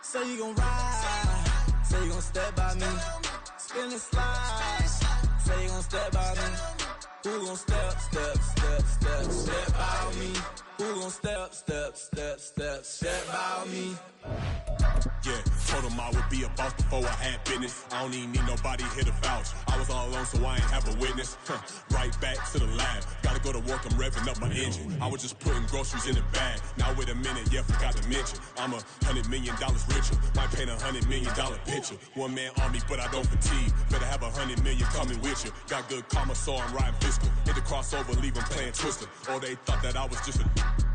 Say you gon' ride, say you gon' step by me. Spin and slide, say you gon' step by me. Who gon' step by me? Who gon' step by me? Yeah, told him I would be a boss before I had business. I don't even need nobody here to vouch. I was all alone, so I ain't have a witness. Right back to the lab. Gotta go to work, I'm revving up my engine. I was just putting groceries in the bag. Now wait a minute, yeah, forgot to mention. I'm $100 million richer. Might paint $100 million picture. One man army, but I don't fatigue. Better have 100 million coming with you. Got good karma, so I'm riding fiscal. Hit the crossover, leave them playing Twister. Or they thought that I was just a...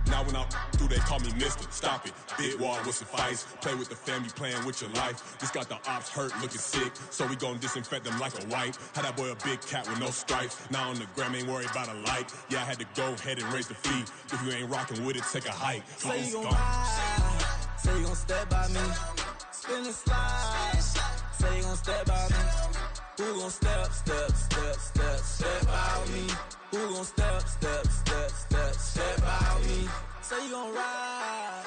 Now when I'm through, they call me Mister. Stop it. Big wall with some fights. Play with the family, playing with your life. Just got the ops hurt, looking sick. So we gon' disinfect them like a wipe. Had that boy a big cat with no stripes. Now on the gram, ain't worried about a like. Yeah, I had to go ahead and raise the fee. If you ain't rocking with it, take a hike. Say you gon' ride, say you gon' step by me. Spin and slide, say you gon' step by me. Who gon' step by me? Who gon' step by me? Say you gon' ride.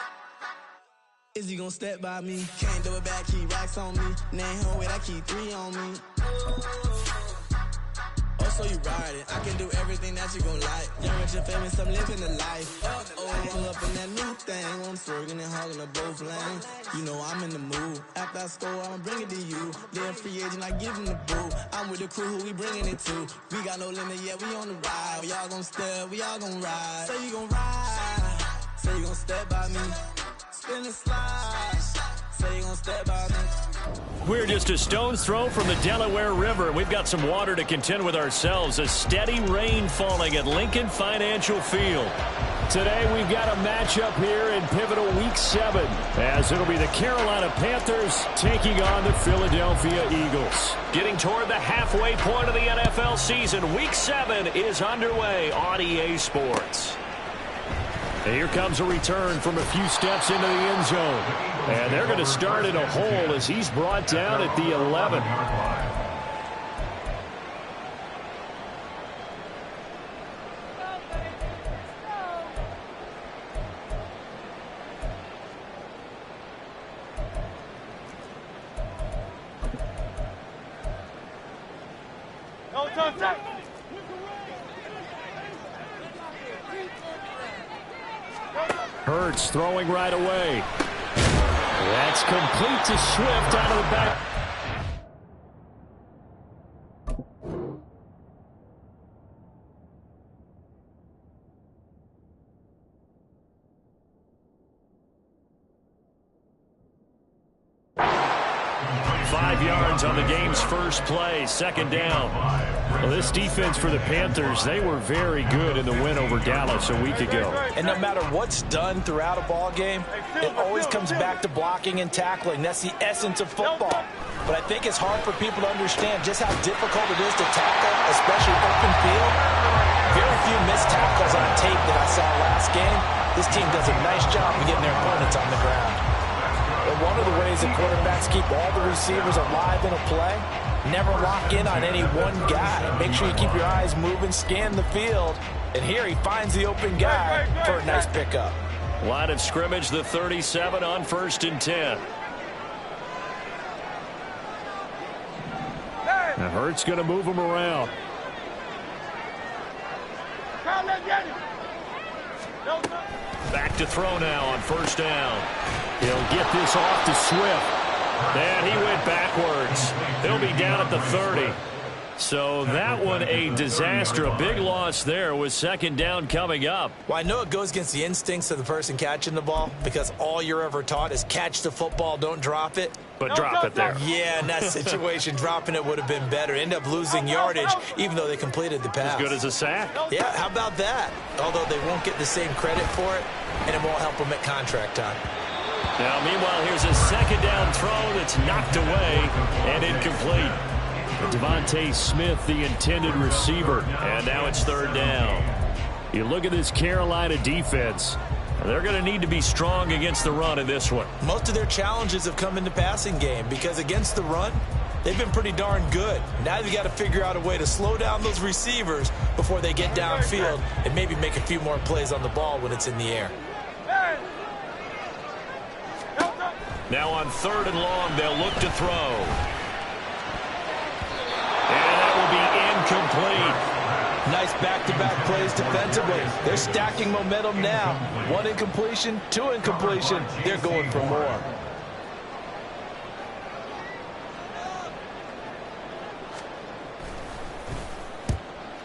Is he gon' step by me? Can't do it back, keep racks on me. Name home with I keep 3 on me. Oh, so you ride it. I can do everything that you gon' like. Young, rich, and famous, I'm living the life. Pull up in that new thing. I'm swerving and hogging up both lanes. You know I'm in the mood. After I score, I'ma bring it to you. They're a free agent, I give him the boo. I'm with the crew, who we bringing it to. We got no limit, yeah, we on the ride. We all gon' step, we all gon' ride. Say you gon' ride, say you gon' step by me. Spin and slide, say you gon' step by me. We're just a stone's throw from the Delaware River. We've got some water to contend with ourselves. A steady rain falling at Lincoln Financial Field. Today we've got a matchup here in pivotal Week 7, as it'll be the Carolina Panthers taking on the Philadelphia Eagles. Getting toward the halfway point of the NFL season, Week 7 is underway on EA Sports. And here comes a return from a few steps into the end zone. And they're going to start in a hole as he's brought down at the 11. Hurts throwing right away. That's complete to Swift out of the back. On the game's first play, second down. Well, this defense for the Panthers, they were very good in the win over Dallas a week ago. And no matter what's done throughout a ball game, it always comes back to blocking and tackling. That's the essence of football. But I think it's hard for people to understand just how difficult it is to tackle, especially open field. Very few missed tackles on tape that I saw last game. This team does a nice job of getting their opponents on the ground. But one of the ways that quarterbacks keep all the receivers alive in a play, never lock in on any one guy. Make sure you keep your eyes moving, scan the field. And here he finds the open guy for a nice pickup. Line of scrimmage, the 37 on 1st and 10. Now Hurts going to move him around. Back to throw now on 1st down. He'll get this off to Swift. And he went backwards. He'll be down at the 30. So that one a disaster. A big loss there with 2nd down coming up. Well, I know it goes against the instincts of the person catching the ball because all you're ever taught is catch the football, don't drop it. But drop it there. Yeah, in that situation, dropping it would have been better. End up losing yardage, even though they completed the pass. As good as a sack. Yeah, how about that? Although they won't get the same credit for it, and it won't help them at contract time. Now, meanwhile, here's a 2nd down throw that's knocked away and incomplete. Devontae Smith, the intended receiver. And now it's 3rd down. You look at this Carolina defense. They're going to need to be strong against the run in this one. Most of their challenges have come in the passing game because against the run, they've been pretty darn good. Now they've got to figure out a way to slow down those receivers before they get downfield and maybe make a few more plays on the ball when it's in the air. Now on 3rd and long, they'll look to throw. And that will be incomplete. Nice back-to-back plays defensively. They're stacking momentum now. 1 incompletion, 2 incompletion. They're going for more.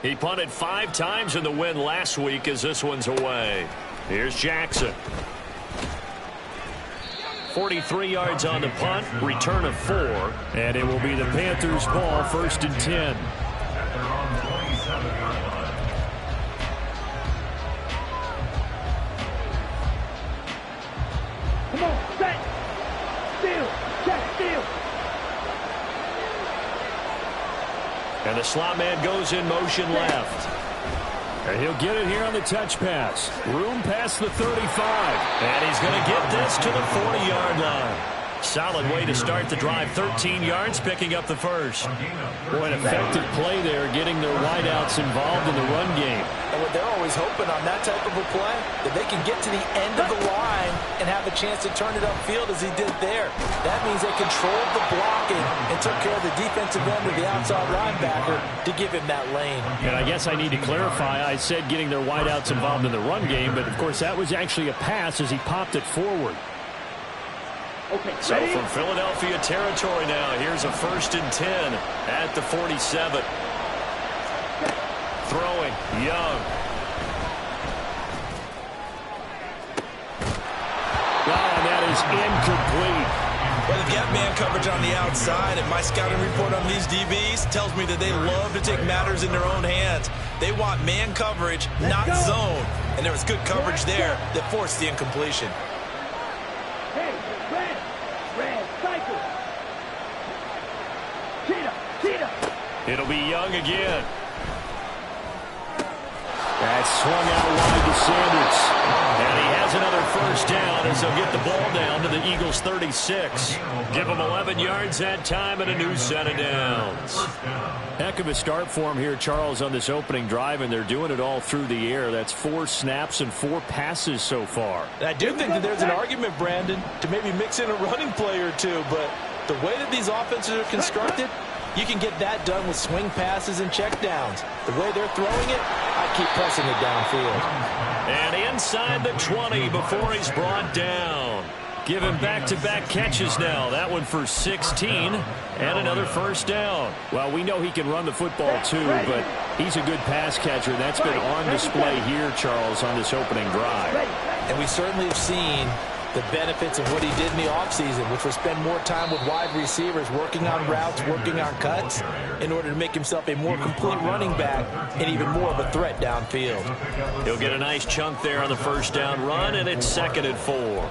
He punted 5 times in the win last week as this one's away. Here's Jackson. 43 yards on the punt, return of 4. And it will be the Panthers' ball, 1st and 10. Come on, set, steal, check, steal. And the slot man goes in motion left. And he'll get it here on the touch pass. Room past the 35. And he's going to get this to the 40-yard line. Solid way to start the drive. 13 yards, picking up the first. Boy, an effective play there, getting their wideouts involved in the run game. And what they're always hoping on that type of a play, that they can get to the end of the line and have a chance to turn it upfield as he did there. That means they controlled the blocking and took care of the defensive end of the outside linebacker to give him that lane. And I guess I need to clarify, I said getting their wideouts involved in the run game, but of course that was actually a pass as he popped it forward. Okay, So ready? from Philadelphia territory now, here's a 1st and 10 at the 47. Throwing, Young. Oh, and that is incomplete. Well, they've got man coverage on the outside, and my scouting report on these DBs tells me that they love to take matters in their own hands. They want man coverage, not zone. And there was good coverage there that forced the incompletion. Hey, red, cycle. Cheetah. It'll be Young again. That's swung out wide to Sanders. And he has another 1st down as they'll get the ball down to the Eagles' 36. Give them 11 yards that time and a new set of downs. Heck of a start for him here, Charles, on this opening drive, and they're doing it all through the air. That's 4 snaps and 4 passes so far. And I do think that there's an argument, Brandon, to maybe mix in a running play or two, but the way that these offenses are constructed, you can get that done with swing passes and checkdowns. The way they're throwing it, I keep pressing it downfield. And inside the 20 before he's brought down. Give him back-to-back catches now. That one for 16 and another 1st down. Well, we know he can run the football too, but he's a good pass catcher. That's been on display here, Charles, on this opening drive. And we certainly have seen the benefits of what he did in the offseason, which was spend more time with wide receivers, working on routes, working on cuts, in order to make himself a more complete running back and even more of a threat downfield. He'll get a nice chunk there on the 1st down run, and it's 2nd and 4.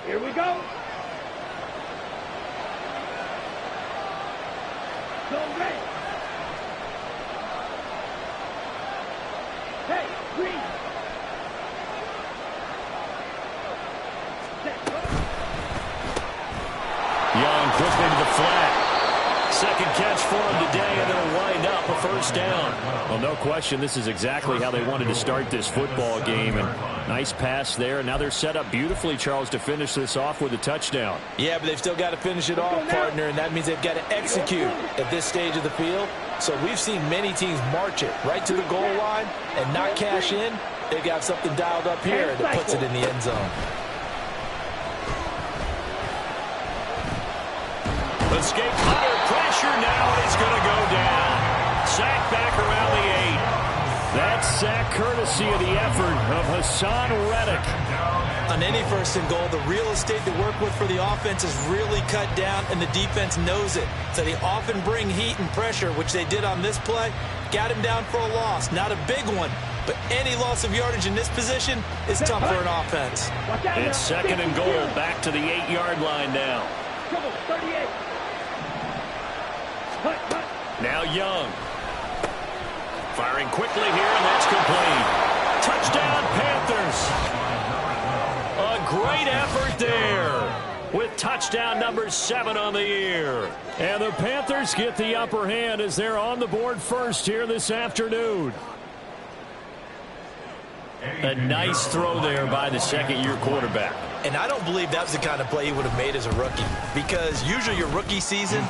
Here we go. Go red. Hey, green. Young quick into the flat. 2nd catch for him today, and it'll wind up a 1st down. Well, no question, this is exactly how they wanted to start this football game. And nice pass there. Now they're set up beautifully, Charles, to finish this off with a touchdown. Yeah, but they've still got to finish it off, partner, and that means they've got to execute at this stage of the field. So we've seen many teams march it right to the goal line and not cash in. They've got something dialed up here that puts it in the end zone. Escape under pressure now, and he's going to go down. Sack back around the 8. That sack courtesy of the effort of Hassan Reddick. On any 1st and goal, the real estate to work with for the offense is really cut down, and the defense knows it. So they often bring heat and pressure, which they did on this play. Got him down for a loss. Not a big one, but any loss of yardage in this position is tough for an offense. It's 2nd and goal, back to the 8-yard line now. Trouble, 38. Now Young. Firing quickly here, and that's complete. Touchdown, Panthers. a great effort there with touchdown number 7 on the year. And the Panthers get the upper hand as they're on the board first here this afternoon. A nice throw there by the second-year quarterback. And I don't believe that was the kind of play he would have made as a rookie, because usually your rookie season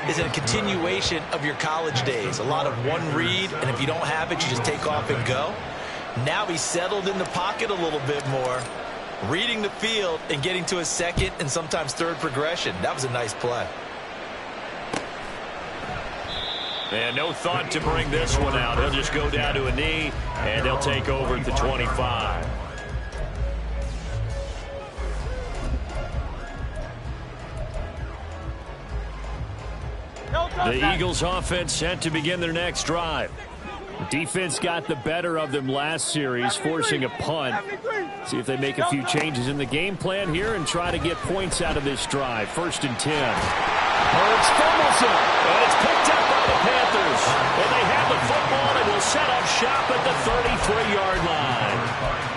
is a continuation of your college days. A lot of one read, and if you don't have it, you just take off and go. Now he's settled in the pocket a little bit more, reading the field and getting to a second and sometimes third progression. That was a nice play. And no thought to bring this one out. He'll just go down to a knee, and they'll take over at the 25. The Eagles offense set to begin their next drive. Defense got the better of them last series, forcing a punt. See if they make a few changes in the game plan here and try to get points out of this drive. 1st and 10. Hurts fumbles it, and it's picked up by the Panthers. And they have the football and will set up shop at the 33-yard line.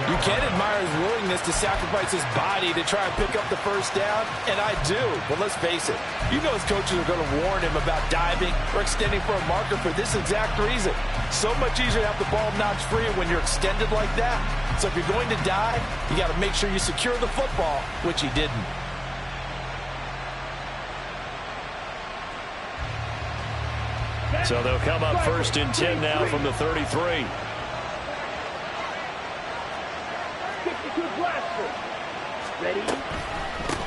You can admire his willingness to sacrifice his body to try and pick up the first down, and I do. But let's face it, you know his coaches are going to warn him about diving or extending for a marker for this exact reason. So much easier to have the ball notched free when you're extended like that. So if you're going to dive, you got to make sure you secure the football, which he didn't. So they'll come up 1st and 10 now from the 33. Ready?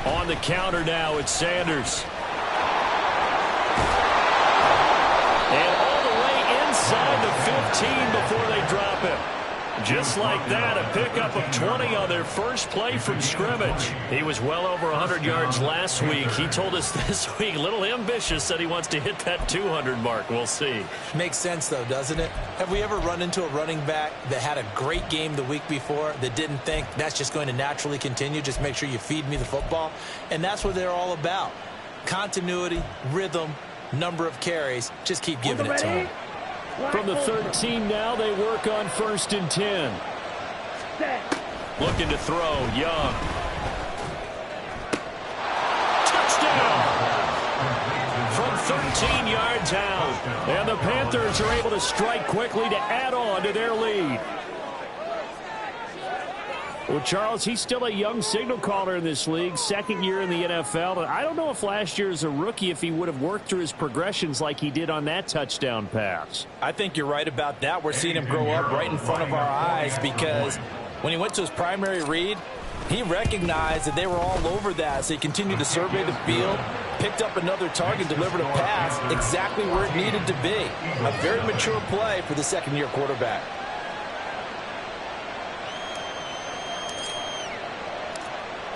On the counter now, it's Sanders. And all the way inside the 15 before they drop him. Just like that, a pickup of 20 on their first play from scrimmage. He was well over 100 yards last week. He told us this week, a little ambitious, said he wants to hit that 200 mark. We'll see. Makes sense, though, doesn't it? Have we ever run into a running back that had a great game the week before that didn't think that's just going to naturally continue? Just make sure you feed me the football. And that's what they're all about. Continuity, rhythm, number of carries. Just keep giving it to them. From the 13 now, they work on 1st and 10. Looking to throw, Young. Touchdown! From 13 yards out. And the Panthers are able to strike quickly to add on to their lead. Well, Charles, he's still a young signal caller in this league, 2nd year in the NFL. But I don't know if last year as a rookie, if he would have worked through his progressions like he did on that touchdown pass. I think you're right about that. We're seeing him grow up right in front of our eyes, because when he went to his primary read, he recognized that they were all over that. So he continued to survey the field, picked up another target, delivered a pass exactly where it needed to be. A very mature play for the 2nd-year quarterback.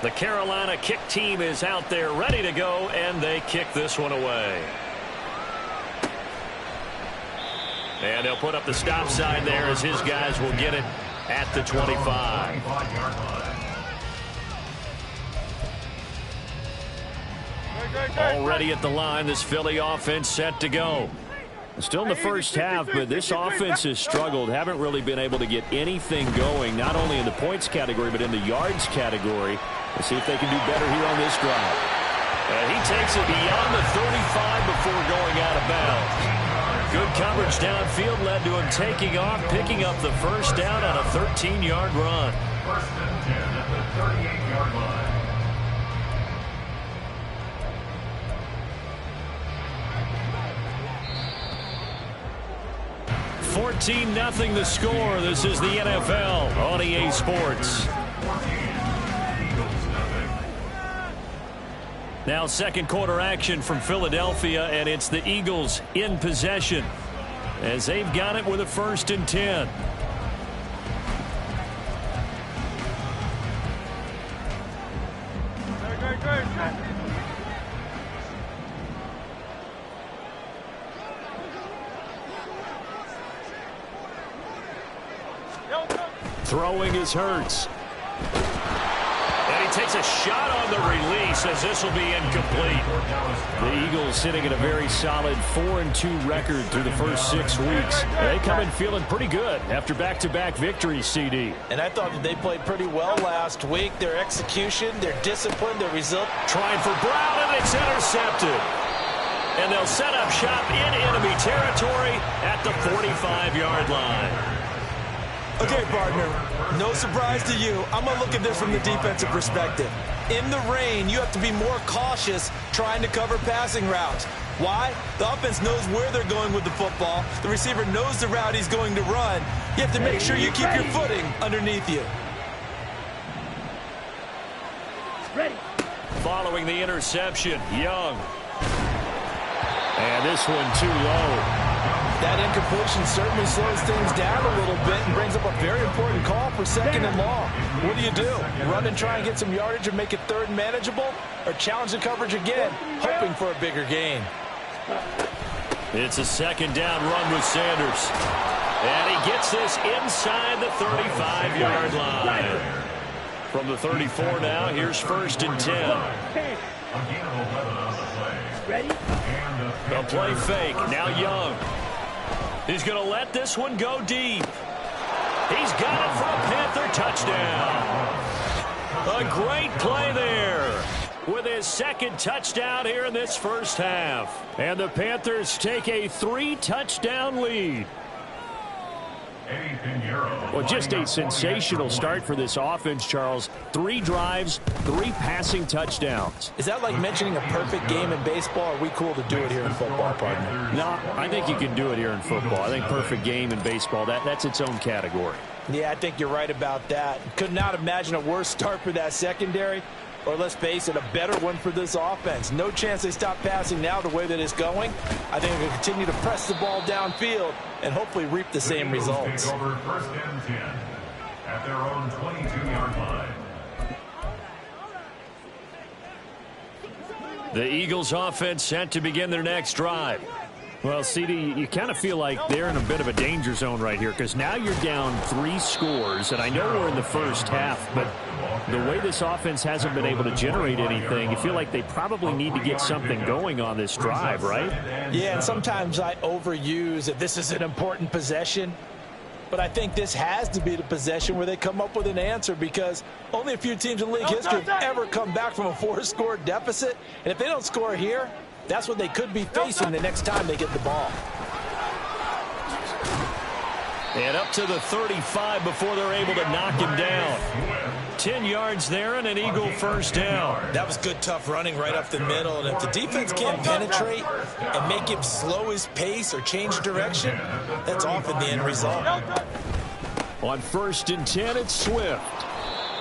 The Carolina kick team is out there ready to go, and they kick this one away. And they'll put up the stop sign there as his guys will get it at the 25. Already at the line, this Philly offense set to go. Still in the first half, but this offense has struggled. Haven't really been able to get anything going, not only in the points category, but in the yards category. Let's see if they can do better here on this drive. And he takes it beyond the 35 before going out of bounds. Good coverage downfield led to him taking off, picking up the first down on a 13-yard run. 1st and 10 at the 38-yard line. 14-0 the score. This is the NFL on EA Sports. Now 2nd quarter action from Philadelphia, and it's the Eagles in possession as they've got it with a 1st and 10. Throwing is Hurts. And he takes a shot on the release as this will be incomplete. The Eagles sitting at a very solid 4-2 record through the first 6 weeks. They come in feeling pretty good after back-to-back victories, CD. And I thought that they played pretty well last week. Their execution, their discipline, their result. Trying for Brown, and it's intercepted. And they'll set up shop in enemy territory at the 45-yard line. Okay, partner, no surprise to you. I'm going to look at this from the defensive perspective. In the rain, you have to be more cautious trying to cover passing routes. Why? The offense knows where they're going with the football. The receiver knows the route he's going to run. You have to make sure you keep your footing underneath you. Ready. Following the interception, Young. And this one too low. That incompletion certainly slows things down a little bit and brings up a very important call for 2nd and long. What do? Run and try and get some yardage and make it 3rd and manageable, or challenge the coverage again, hoping for a bigger gain? It's a 2nd down run with Sanders. And he gets this inside the 35-yard line. From the 34 now, here's 1st and 10. Ready? The play fake, now Young. He's going to let this one go deep. He's got it for a Panther touchdown. A great play there with his 2nd touchdown here in this first half. And the Panthers take a 3-touchdown lead. Well, just a sensational start for this offense, Charles. 3 drives, 3 passing touchdowns. Is that like mentioning a perfect game in baseball? Or are we cool to do it here in football, partner? No, I think you can do it here in football. I think perfect game in baseball, that's its own category. Yeah, I think you're right about that. Could not imagine a worse start for that secondary. Or let's face it, a better one for this offense. No chance they stop passing now the way that it's going. I think they'll continue to press the ball downfield and hopefully reap the same results. Over 1st and 10 at their own 22-yard line. The Eagles offense set to begin their next drive. Well, CD, you kind of feel like they're in a bit of a danger zone right here because now you're down 3 scores, and I know we're in the first half, but the way this offense hasn't been able to generate anything, you feel like they probably need to get something going on this drive, right? Yeah, and sometimes I overuse that this is an important possession, but I think this has to be the possession where they come up with an answer because only a few teams in league history have ever come back from a 4-score deficit, and if they don't score here, that's what they could be facing the next time they get the ball. And up to the 35 before they're able to knock him down. 10 yards there and an Eagle first down. That was good, tough running right up the middle. And if the defense can't penetrate and make him slow his pace or change direction, that's often the end result. On 1st and 10, it's Swift.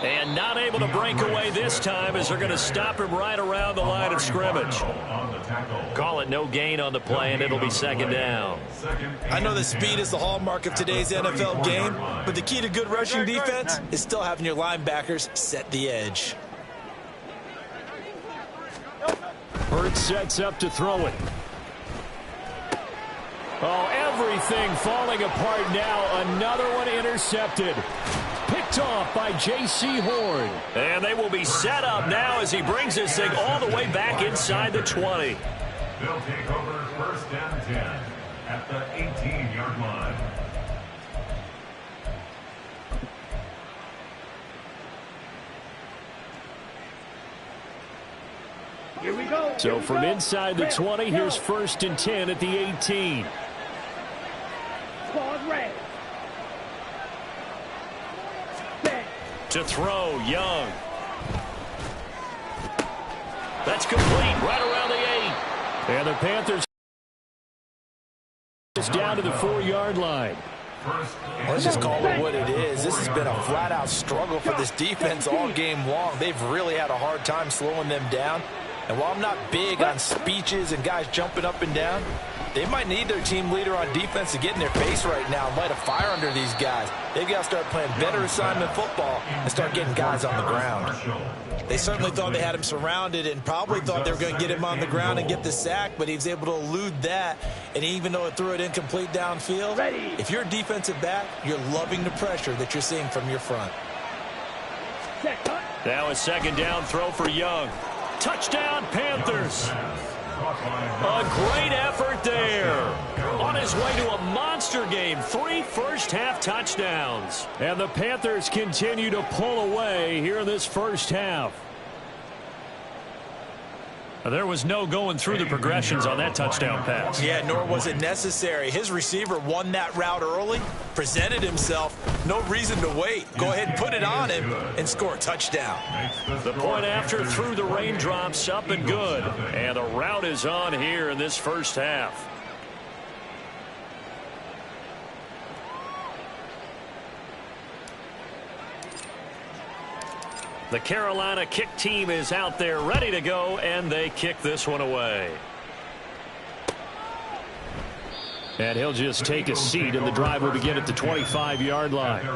And not able to break away this time as they're going to stop him right around the line of scrimmage. Call it no gain on the play, and it'll be 2nd down. I know that speed is the hallmark of today's NFL game, but the key to good rushing defense is still having your linebackers set the edge. Hurts sets up to throw it. Oh, everything falling apart now. Another one intercepted. Picked off by J.C. Horn. And they will be set up now as he brings this thing all the way back inside the 20. They'll take over 1st and 10 at the 18-yard line. Here we go. So from inside the 20, here's 1st and 10 at the 18. Squad red. To throw, Young. That's complete, right around the 8. And the Panthers is down to the 4-yard line. Let's just call it what it is. This has been a flat-out struggle for this defense all game long. They've really had a hard time slowing them down. And while I'm not big on speeches and guys jumping up and down, they might need their team leader on defense to get in their face right now and light a fire under these guys. They've got to start playing better assignment football and start getting guys on the ground. They certainly thought they had him surrounded and probably thought they were going to get him on the ground and get the sack, but he was able to elude that. And even though it threw it incomplete downfield, if you're a defensive back, you're loving the pressure that you're seeing from your front. Set, cut. Now a second down throw for Young. Touchdown, Panthers. A great effort there. On his way to a monster game. 3 first-half touchdowns. And the Panthers continue to pull away here in this first half. There was no going through the progressions on that touchdown pass. Yeah, nor was it necessary. His receiver won that route early, presented himself. No reason to wait. Go ahead and put it on him and score a touchdown. The point after through the raindrops, up and good. And the route is on here in this first half. The Carolina kick team is out there ready to go, and they kick this one away. And he'll just take a seat, and the drive will begin at the 25-yard line.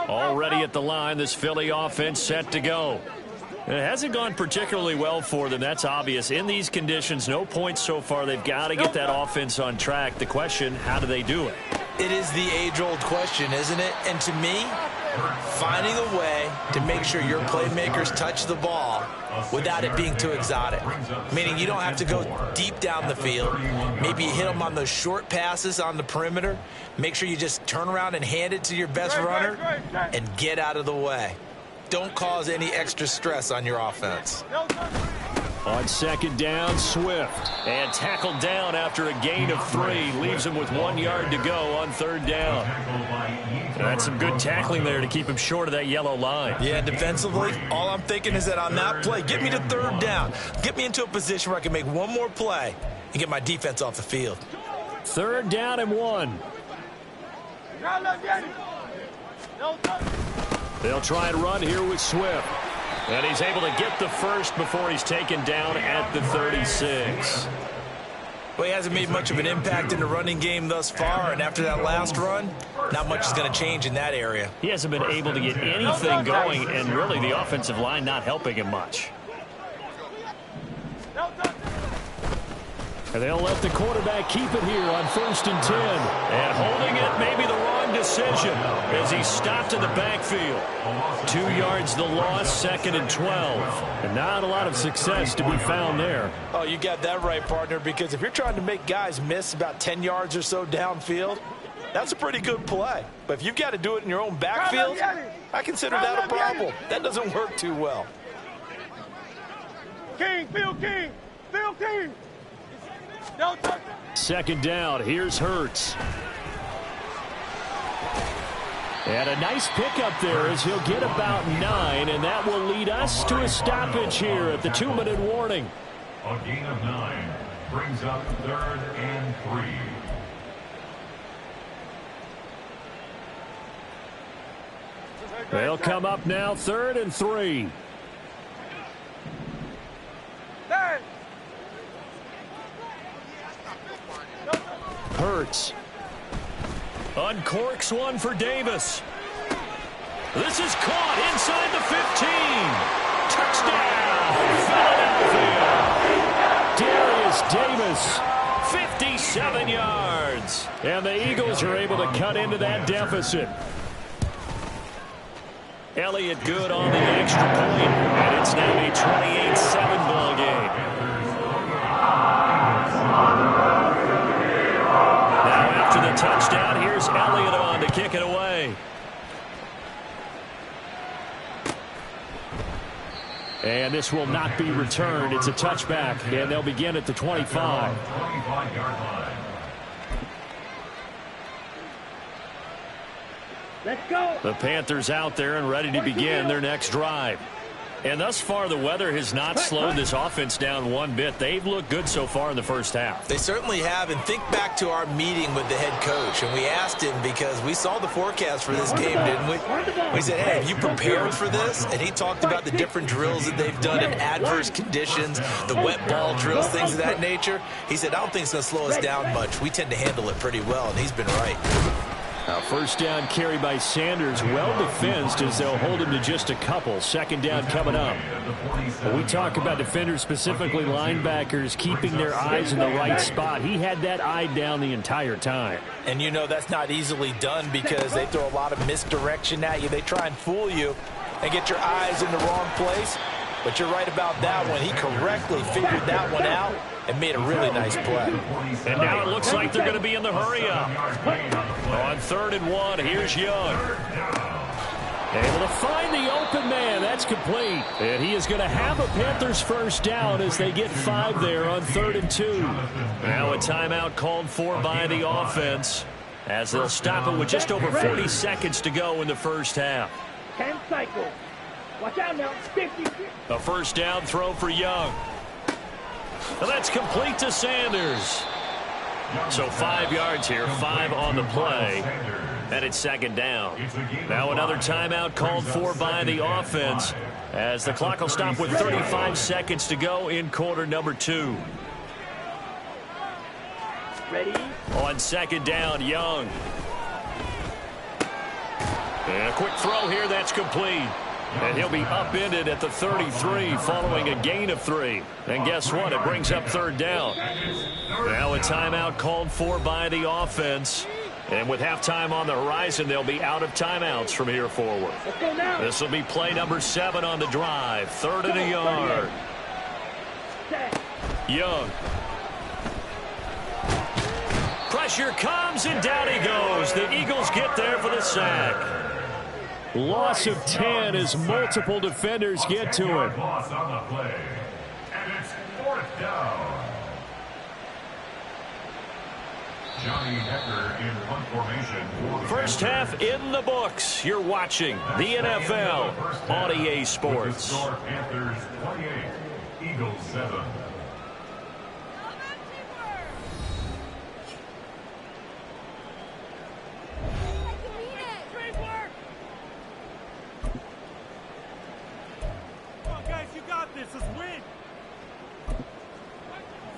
Already at the line, this Philly offense set to go. It hasn't gone particularly well for them. That's obvious. In these conditions, no points so far. They've got to get that offense on track. The question, how do they do it? It is the age-old question, isn't it? And to me, finding a way to make sure your playmakers touch the ball without it being too exotic. Meaning you don't have to go deep down the field. Maybe you hit them on those short passes on the perimeter. Make sure you just turn around and hand it to your best runner and get out of the way. Don't cause any extra stress on your offense. On second down, Swift. And tackled down after a gain of 3. Leaves him with 1 yard to go on third down. That's some good tackling there to keep him short of that yellow line. Yeah, defensively, all I'm thinking is that on that play, get me to third down. Get me into a position where I can make one more play and get my defense off the field. Third down and 1. They'll try and run here with Swift. And he's able to get the first before he's taken down at the 36. Well, he hasn't made much of an impact in the running game thus far, and after that last run, not much is going to change in that area. He hasn't been able to get anything going, and really the offensive line not helping him much. And they'll let the quarterback keep it here on 1st and 10. And holding it may be the wrong decision as he stopped in the backfield. 2 yards the loss, 2nd and 12. And not a lot of success to be found there. Oh, you got that right, partner, because if you're trying to make guys miss about 10 yards or so downfield, that's a pretty good play. But if you've got to do it in your own backfield, I consider that a problem. That doesn't work too well. King, Phil King, Phil King. Second down, here's Hurts. And a nice pickup there as he'll get about 9, and that will lead us to a stoppage here at the 2-minute warning. A gain of 9 brings up 3rd and 3. They'll come up now, 3rd and 3. Hurts. Uncorks one for Davis. This is caught inside the 15. Touchdown, Philadelphia. Darius Davis, 57 yards. And the Eagles are able to cut into that deficit. Elliott good on the extra point. And it's now a 28-7 ball game. To the touchdown, here's Elliott on to kick it away. And this will not be returned. It's a touchback, and they'll begin at the 25. 25-yard line. Let's go. The Panthers out there and ready to begin their next drive. And thus far, the weather has not slowed this offense down one bit. They've looked good so far in the first half. They certainly have, and think back to our meeting with the head coach, and we asked him because we saw the forecast for this game, didn't we? We said, hey, have you prepared for this? And he talked about the different drills that they've done in adverse conditions, the wet ball drills, things of that nature. He said, I don't think it's going to slow us down much. We tend to handle it pretty well, and he's been right. First down carry by Sanders, well defensed as they'll hold him to just a couple. Second down coming up. When we talk about defenders, specifically linebackers, keeping their eyes in the right spot. He had that eye down the entire time. And you know that's not easily done because they throw a lot of misdirection at you. They try and fool you and get your eyes in the wrong place. But you're right about that one. He correctly figured that one out and made a really nice play. And now it looks like they're going to be in the hurry-up. On 3rd and 1, here's Young. Able to find the open man. That's complete. And he is going to have a Panthers first down as they get 5 there on 3rd and 2. Now a timeout called for by the offense as they'll stop it with just over 40 seconds to go in the first half. 10 cycles. Watch out now. 50. A first down throw for Young. And that's complete to Sanders. So 5 yards here, 5 on the play. And it's second down. Now another timeout called for by the offense as the clock will stop with 35 seconds to go in quarter number 2. Ready? On second down, Young. And a quick throw here, that's complete. And he'll be upended at the 33 following a gain of 3. And guess what? It brings up 3rd down. Now a timeout called for by the offense. And with halftime on the horizon, they'll be out of timeouts from here forward. This will be play number 7 on the drive. 3rd and a yard. Young. Pressure comes and down he goes. The Eagles get there for the sack. Loss of 10 as multiple defenders get to it. Loss on the play. And it's 4th down. Johnny Hecker in one formation. First half in the books. You're watching the NFL on EA Sports. Panthers 28, Eagles 7.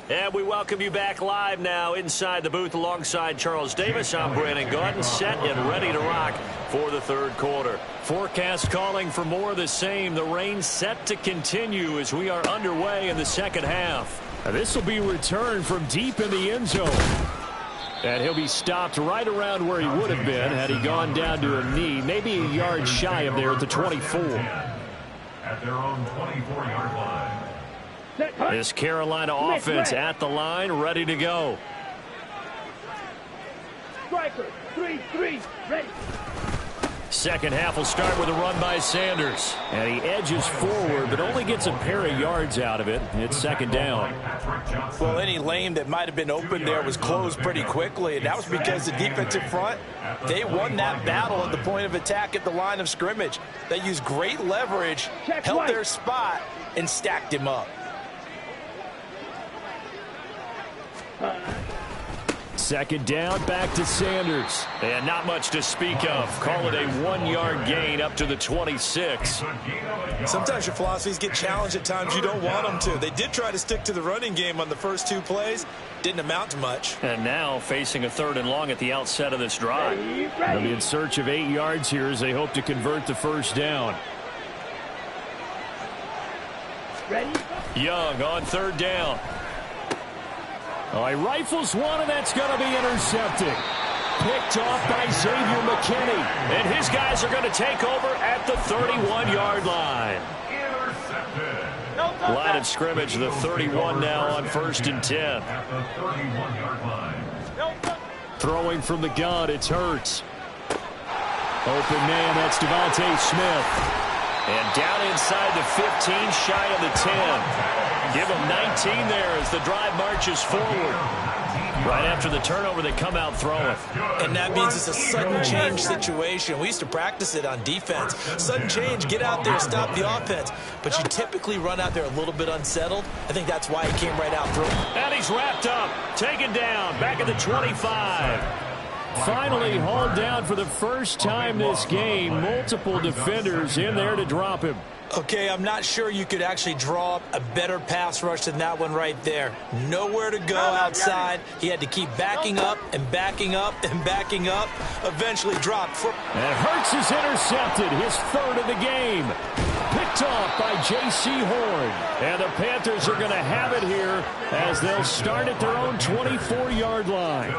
And we welcome you back live now inside the booth alongside Charles Davis. I'm Brandon Gaudin, set and ready to rock for the 3rd quarter. Forecast calling for more of the same. The rain set to continue as we are underway in the second half. This will be returned from deep in the end zone. And he'll be stopped right around where he would have been had he gone down to a knee, maybe a yard shy of there at the 24. At their own 24-yard line. This Carolina offense at the line, ready to go. Striker, 3-3, ready. Second half will start with a run by Sanders. And he edges forward, but only gets a pair of yards out of it. It's second down. Well, any lane that might have been open there was closed pretty quickly, and that was because the defensive front, they won that battle at the point of attack at the line of scrimmage. They used great leverage, held their spot, and stacked him up. Second down, back to Sanders. And not much to speak of. Call it a 1-yard gain up to the 26. Sometimes your philosophies get challenged at times you don't want them to. They did try to stick to the running game on the first 2 plays. Didn't amount to much. And now facing a 3rd and long at the outset of this drive. They'll be in search of 8 yards here as they hope to convert the first down. Ready? Young on 3rd down. Oh, he rifles one, and that's going to be intercepted. Picked off by Xavier McKinney. And his guys are going to take over at the 31-yard line. Line of scrimmage, the 31 now on 1st and 10. At the 31-yard line. Throwing from the gun, it's Hurts. Open man, that's Devontae Smith. And down inside the 15, shy of the 10. Give them 19 there as the drive marches forward. Right after the turnover, they come out throwing. And that means it's a sudden change situation. We used to practice it on defense. Sudden change, get out there, stop the offense. But you typically run out there a little bit unsettled. I think that's why he came right out throwing. And he's wrapped up, taken down, back at the 25. Finally hauled down for the first time this game. Multiple defenders in there to drop him. Okay, I'm not sure you could actually draw up a better pass rush than that one right there. Nowhere to go outside. He had to keep backing up and backing up and backing up. Eventually dropped. And Hurts is intercepted, his third of the game. Picked off by J.C. Horn. And the Panthers are going to have it here as they'll start at their own 24-yard line.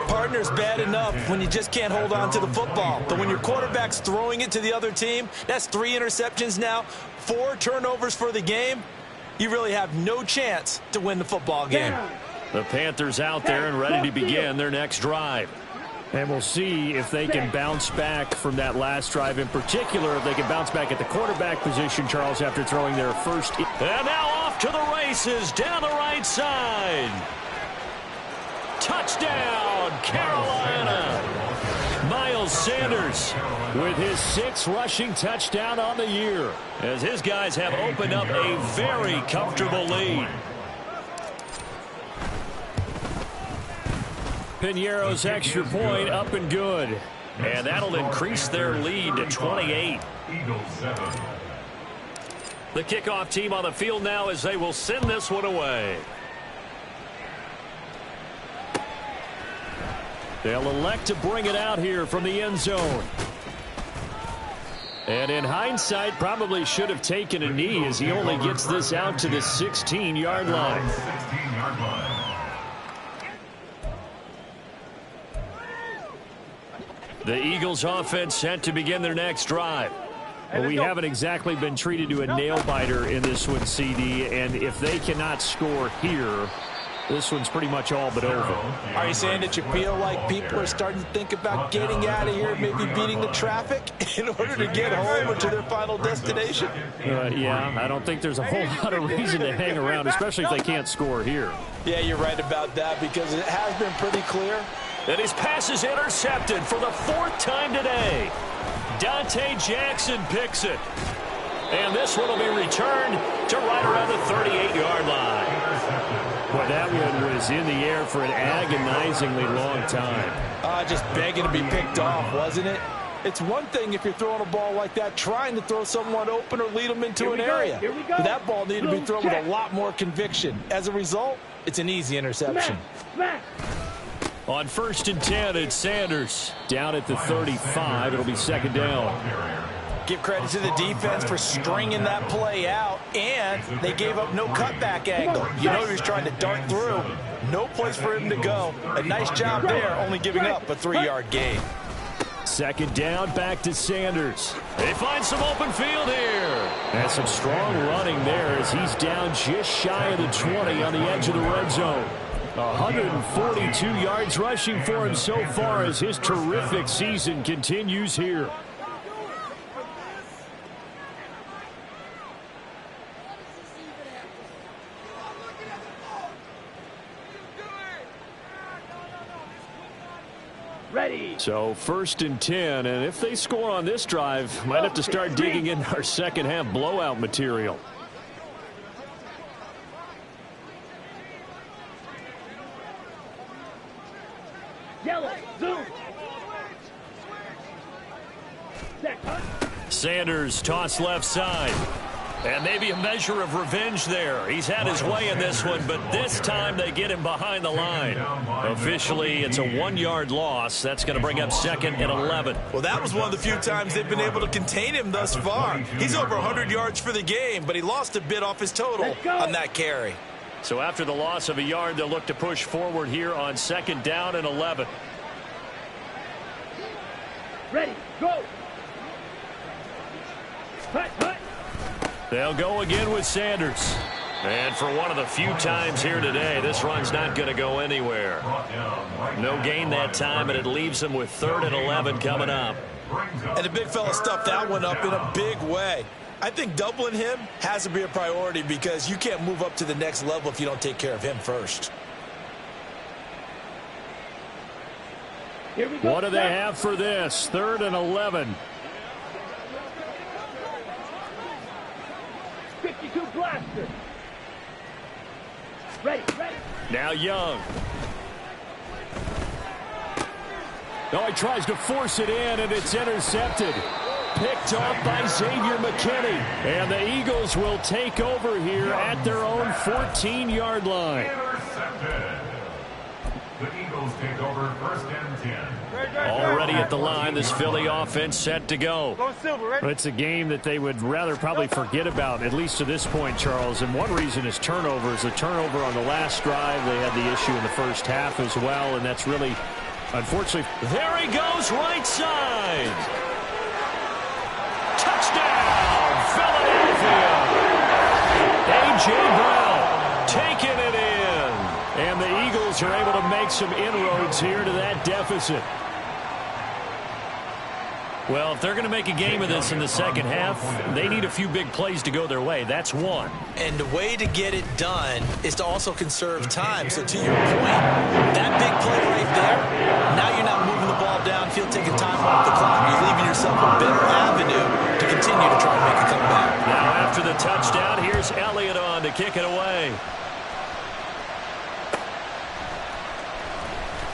Partner's bad enough when you just can't hold on to the football. But when your quarterback's throwing it to the other team, that's 3 interceptions now, 4 turnovers for the game. You really have no chance to win the football game. The Panthers out there and ready to begin their next drive. And we'll see if they can bounce back from that last drive, in particular, if they can bounce back at the quarterback position, Charles, after throwing their first. And now off to the races down the right side. Touchdown, Carolina. Miles Sanders with his 6th rushing touchdown on the year, as his guys have opened up a very comfortable lead. Piñeiro's extra point up and good. And that'll increase their lead to 28. The kickoff team on the field now as they will send this one away. They'll elect to bring it out here from the end zone. And in hindsight, probably should have taken a knee as he only gets this out to the 16-yard line. The Eagles offense set to begin their next drive. Well, we haven't exactly been treated to a nail-biter in this one, CD, and if they cannot score here, this one's pretty much all but over. Are you saying that you feel like people are starting to think about getting out of here, maybe beating the traffic in order to get home or to their final destination? Yeah, I don't think there's a whole lot of reason to hang around, especially if they can't score here. Yeah, you're right about that, because it has been pretty clear. And his pass is intercepted for the 4th time today. Dante Jackson picks it. And this one will be returned to right around the 38-yard line. Well, that one was in the air for an agonizingly long time. Just begging to be picked off, wasn't it? It's one thing if you're throwing a ball like that, trying to throw someone open or lead them into an area. But that ball needed to be thrown with a lot more conviction. As a result, it's an easy interception. On 1st and 10, it's Sanders. Down at the 35, it'll be 2nd down. Give credit to the defense for stringing that play out, and they gave up no cutback angle. You know he was trying to dart through. No place for him to go. A nice job there, only giving up a 3-yard gain. 2nd down, back to Sanders. They find some open field here. And some strong running there as he's down just shy of the 20 on the edge of the red zone. 142 yards rushing for him so far as his terrific season continues here. Ready. So 1st and 10, and if they score on this drive, might have to start digging in our second half blowout material. Yellow. Zoom. Sanders toss left side. And maybe a measure of revenge there. He's had his way in this one, but this time they get him behind the line. Officially, it's a 1-yard loss. That's going to bring up 2nd and 11. Well, that was one of the few times they've been able to contain him thus far. He's over 100 yards for the game, but he lost a bit off his total on that carry. So after the loss of a yard, they'll look to push forward here on 2nd down and 11. Ready. Go. Hut, hut. They'll go again with Sanders. And for one of the few times here today, this run's not going to go anywhere. No gain that time, and it leaves them with 3rd and 11 coming up. And the big fella stuffed that one up in a big way. I think doubling him has to be a priority because you can't move up to the next level if you don't take care of him first. Here we go. What do they have for this? 3rd and 11. 52 blaster. Ready, ready. Now Young. Oh, he tries to force it in, and it's intercepted. picked off by Xavier McKinney. And the Eagles will take over here at their own 14-yard line. Intercepted. The Eagles take over 1st and 10. Already at the line, this Philly offense set to go. It's a game that they would rather probably forget about, at least to this point, Charles. And one reason is turnovers. The turnover on the last drive, they had the issue in the first half as well, and that's really, unfortunately. There he goes, right side. Touchdown, Philadelphia. A.J. Brown taking it in. And the Eagles are able to make some inroads here to that deficit. Well, if they're going to make a game of this in the second half, they need a few big plays to go their way. That's one. And the way to get it done is to also conserve time. So to your point, that big play right there, now you're not moving the ball downfield, taking time off the clock. You're leaving yourself a better avenue to continue to try to make a comeback. Now after the touchdown, here's Elliott on to kick it away.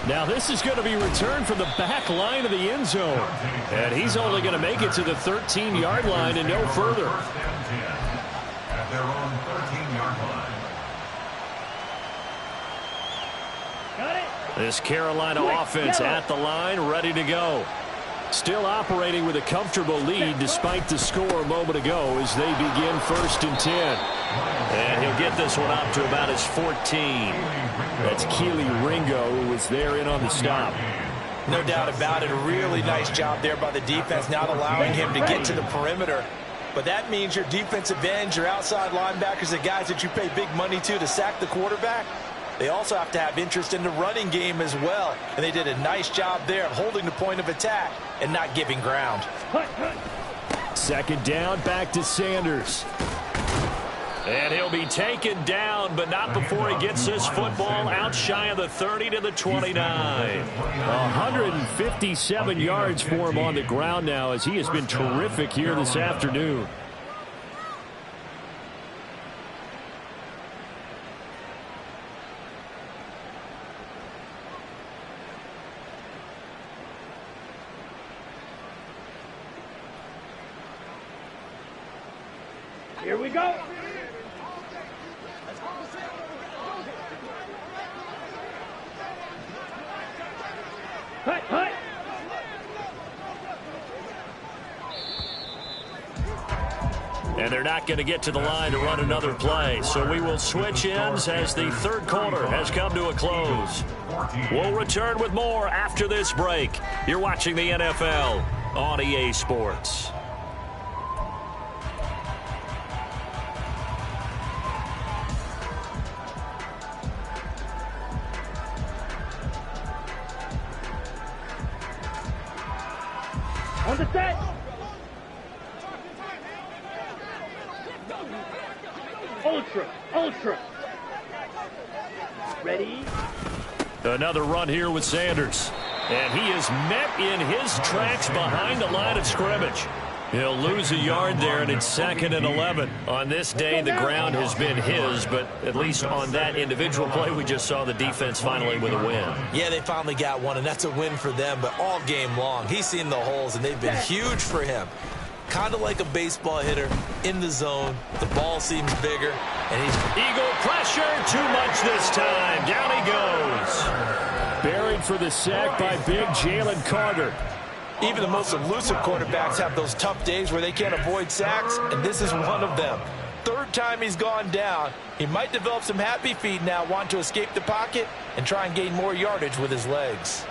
Now this is going to be returned from the back line of the end zone. And he's only going to make it to the 13-yard line and no further. At their own 13-yard line. Got it. This Carolina offense at the line, ready to go. Still operating with a comfortable lead despite the score a moment ago as they begin 1st and 10. And he'll get this one up to about his 14. That's Keely Ringo, who was there in on the stop. No doubt about it. A really nice job there by the defense, not allowing him to get to the perimeter. But that means your defensive ends, your outside linebackers, the guys that you pay big money to sack the quarterback, they also have to have interest in the running game as well. And they did a nice job there of holding the point of attack and not giving ground. Second down, back to Sanders. And he'll be taken down, but not before he gets this football out shy of the 30 to the 29. 157 yards for him on the ground now as he has been terrific here this afternoon. Here we go. Hut, hut. And they're not going to get to the line to run another play. So we will switch ends as the third quarter has come to a close. We'll return with more after this break. You're watching the NFL on EA Sports. On the set. Ultra. Ready? Another run here with Sanders. And he is met in his tracks behind the line of scrimmage. He'll lose a yard there, and it's 2nd and 11. On this day, the ground has been his, but at least on that individual play, we just saw the defense finally with a win. Yeah, they finally got one, and that's a win for them, but all game long, he's seen the holes, and they've been huge for him. Kind of like a baseball hitter in the zone. The ball seems bigger, and he's... Eagle pressure, too much this time. Down he goes. Buried for the sack by big Jalen Carter. Even the most elusive quarterbacks have those tough days where they can't avoid sacks, and this is one of them. Third time he's gone down. He might develop some happy feet now, want to escape the pocket and try and gain more yardage with his legs.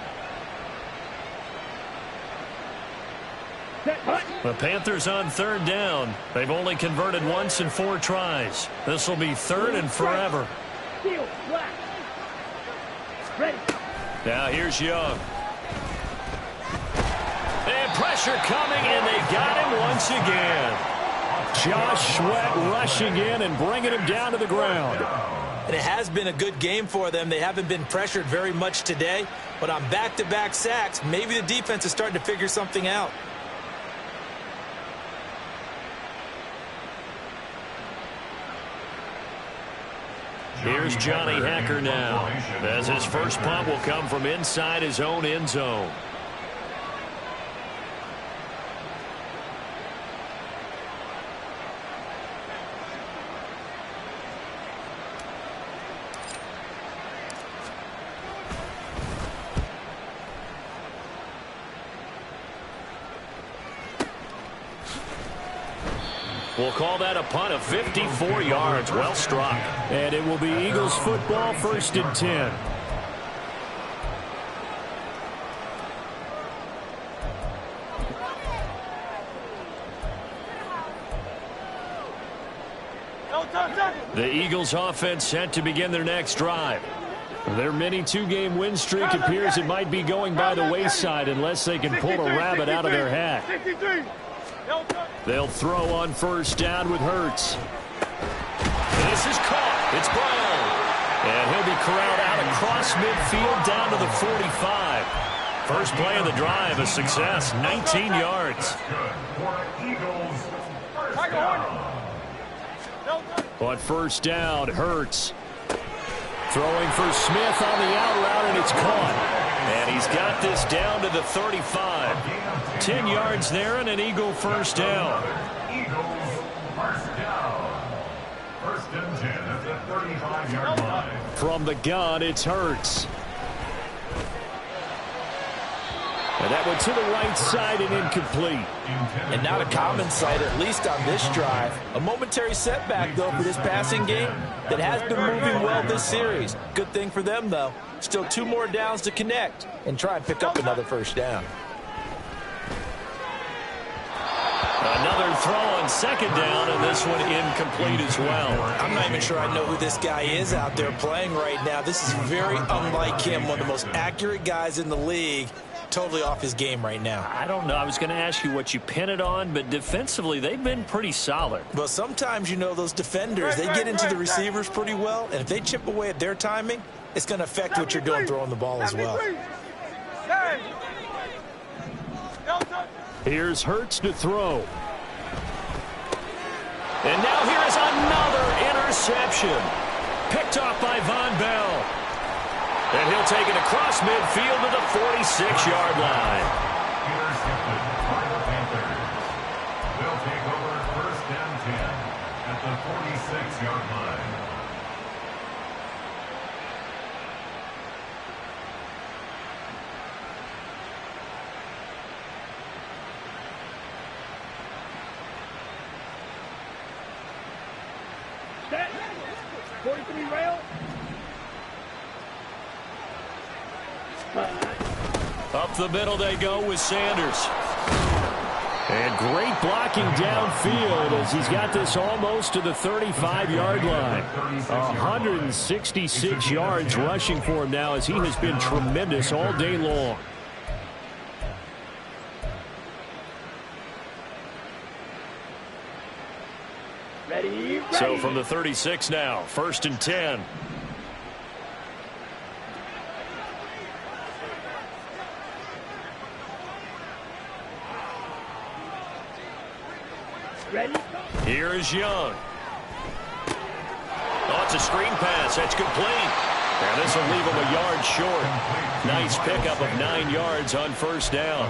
The Panthers on third down. They've only converted once in 4 tries. This will be 3rd and forever. Now here's Young. And pressure coming, and they got him once again. Josh Sweat rushing in and bringing him down to the ground. And it has been a good game for them. They haven't been pressured very much today, but on back-to-back sacks, maybe the defense is starting to figure something out. Here's Johnny Hacker now, as his first punt will come from inside his own end zone. We'll call that a punt of 54 yards. Well struck. And it will be Eagles football, 1st and 10. The Eagles offense set to begin their next drive. Their mini 2-game win streak appears it might be going by the wayside unless they can pull a rabbit out of their hat. They'll throw on 1st down with Hurts. This is caught. It's Brown. And he'll be corralled out across midfield down to the 45. First play of the drive, a success, 19 yards. On 1st down, Hurts. Throwing for Smith on the out route, and it's caught. And he's got this down to the 35. 10 yards there and an Eagle 1st down. Eagles first down. 1st and 10 at the 35-yard line. From the gun, it's Hurts. And that went to the right side and incomplete. And not a common sight, at least on this drive. A momentary setback, though, for this passing game that has been moving well this series. Good thing for them, though. Still 2 more downs to connect and try and pick up another 1st down. Another throw on 2nd down, and this one incomplete as well. I'm not even sure I know who this guy is out there playing right now. This is very unlike him, one of the most accurate guys in the league. Totally off his game right now. I don't know. I was going to ask you what you pin it on, but defensively, they've been pretty solid. Well, sometimes, you know, those defenders, they get into the receivers pretty well, and if they chip away at their timing, it's going to affect what you're doing throwing the ball as well. Here's Hurts to throw. And now here is another interception. Picked off by Von Bell. And he'll take it across midfield to the 46-yard line. Intercepted by the Panthers. They'll take over 1st and 10 at the 46-yard line. Set. 43 rail. Up the middle they go with Sanders. And great blocking downfield as he's got this almost to the 35-yard line. 166 yards rushing for him now as he has been tremendous all day long. Ready. So from the 36 now, 1st and 10. Ready. Here is Young. Oh, it's a screen pass. That's complete. And this will leave him a yard short. Nice pickup of 9 yards on 1st down.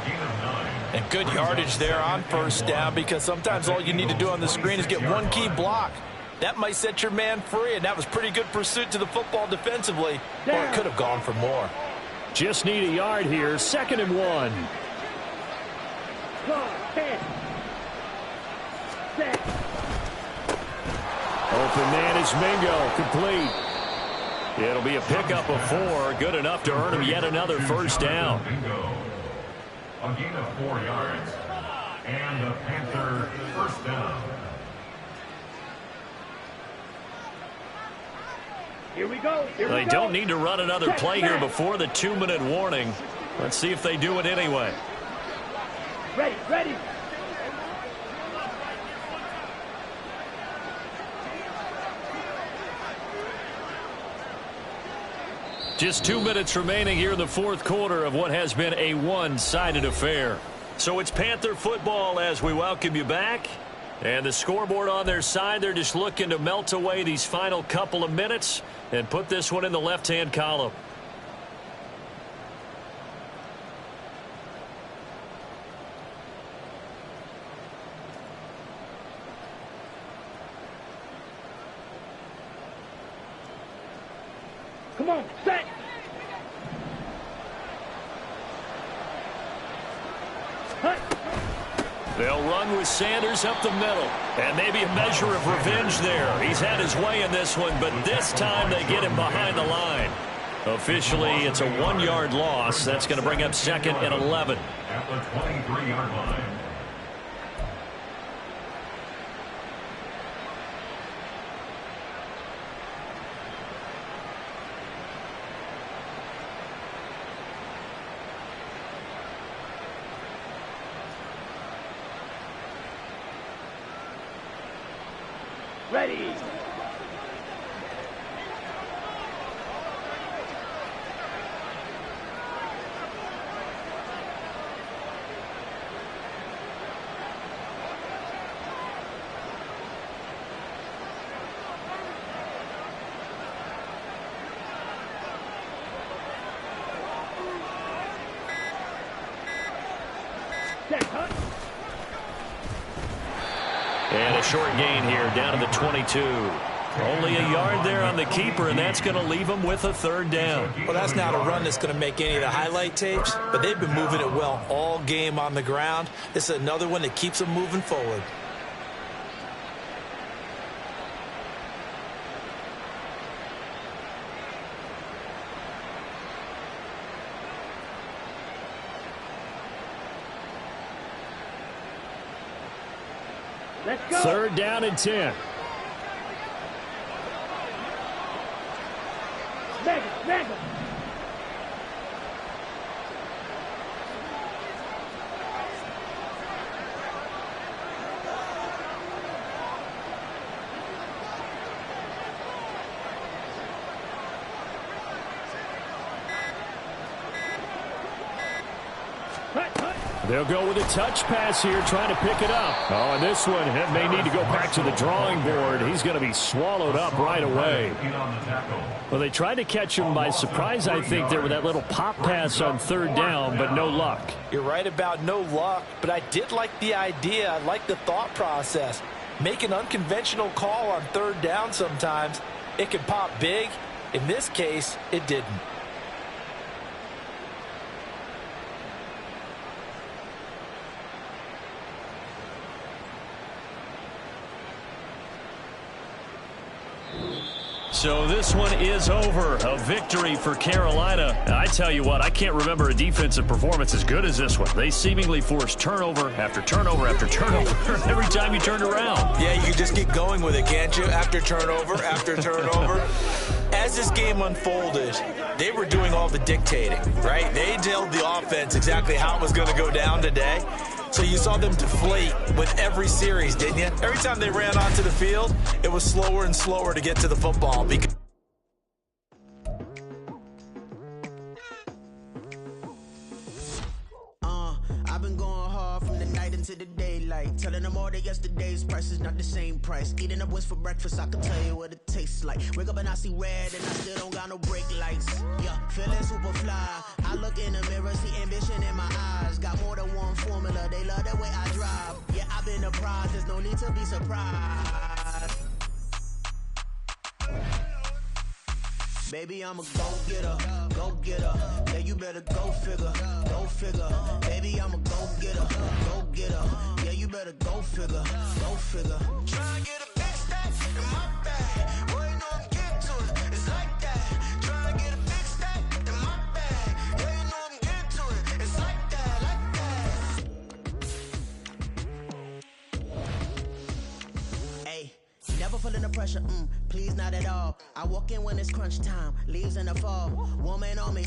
And good yardage there on 1st down because sometimes all you need to do on the screen is get one key block. That might set your man free, and that was pretty good pursuit to the football defensively. Or it could have gone for more. Just need a yard here. 2nd and 1. 10. Set. Open man is Mingo. Complete. It'll be a pickup of 4. Good enough to earn him yet another 1st down. Bingo. A gain of 4 yards. And the Panther 1st down. Here we go. They don't need to run another play here before the 2-minute warning. Let's see if they do it anyway. Ready, ready. Just 2 minutes remaining here in the 4th quarter of what has been a one-sided affair. So it's Panther football as we welcome you back. And the scoreboard on their side, they're just looking to melt away these final couple of minutes and put this one in the left-hand column. Come on, set. They'll run with Sanders up the middle. And maybe a measure of revenge there. He's had his way in this one, but this time they get him behind the line. Officially, it's a 1-yard loss. That's going to bring up 2nd and 11. At the 23-yard line. Ready. And a short gain here down to the 22. Only a yard there on the keeper, and that's going to leave them with a 3rd down. Well, that's not a run that's going to make any of the highlight tapes, but they've been moving it well all game on the ground. This is another one that keeps them moving forward. Let's go. 3rd down and 10. Mega. They'll go with a touch pass here, trying to pick it up. Oh, and this one may need to go back to the drawing board. He's going to be swallowed up right away. Well, they tried to catch him by surprise, I think, there with that little pop pass on 3rd down, but no luck. You're right about no luck, but I did like the idea. I like the thought process. Make an unconventional call on 3rd down sometimes. It can pop big. In this case, it didn't. So this one is over. A victory for Carolina. I tell you what, I can't remember a defensive performance as good as this one. They seemingly forced turnover after turnover after turnover every time you turned around. Yeah, you can just keep going with it, can't you? After turnover, after turnover. As this game unfolded, they were doing all the dictating, right? They told the offense exactly how it was going to go down today. So you saw them deflate with every series, didn't you? Every time they ran onto the field, it was slower and slower to get to the football. Because I've been going hard from the night into the daylight, telling them all that yesterday's price is not the same price. Eating up wings for breakfast, I can tell you what it tastes like. Wake up and I see red and I still don't got no brake lights. Yeah, feeling super fly. I look in the mirror, see ambition in my eyes. Got more than one formula, they love the way I drive. Yeah, I've been a prize, there's no need to be surprised. Baby, I'm a go-getter. Yeah, you better go figure. Baby, I'm a go-getter. Yeah, you better go figure. Try to get a big stack in my bag. Boy, you know I'm getting to it. It's like that. Try to get a big stack in my bag. Yeah, you know I'm getting to it. It's like that, Hey, never feeling the pressure, please not at all. I walk in when it's crunch time, leaves in the fall. Woman on me.